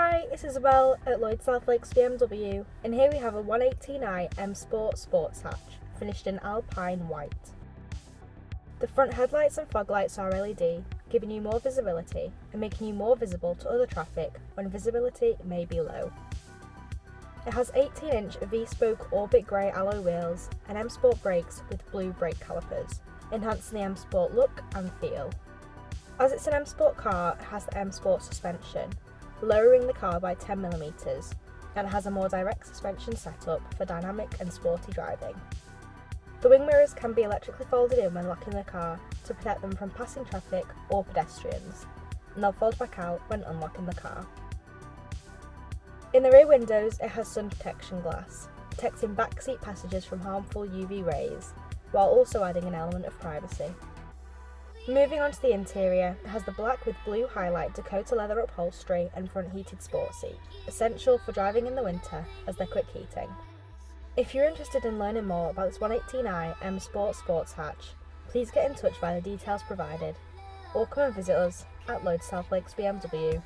Hi, it's Isabel at Lloyd South Lakes BMW, and here we have a 118i M Sport Sports Hatch, finished in Alpine White. The front headlights and fog lights are LED, giving you more visibility and making you more visible to other traffic when visibility may be low. It has 18-inch V-spoke Orbit Grey alloy wheels and M Sport brakes with blue brake calipers, enhancing the M Sport look and feel. As it's an M Sport car, it has the M Sport suspension, lowering the car by 10mm, and it has a more direct suspension setup for dynamic and sporty driving. The wing mirrors can be electrically folded in when locking the car to protect them from passing traffic or pedestrians, and they'll fold back out when unlocking the car. In the rear windows, it has sun protection glass, protecting backseat passengers from harmful UV rays, while also adding an element of privacy. Moving on to the interior, it has the black with blue highlight Dakota leather upholstery and front heated sport seat, essential for driving in the winter as they're quick heating. If you're interested in learning more about this 118i M Sport Sports Hatch, please get in touch via the details provided, or come and visit us at Lloyd South Lakes BMW.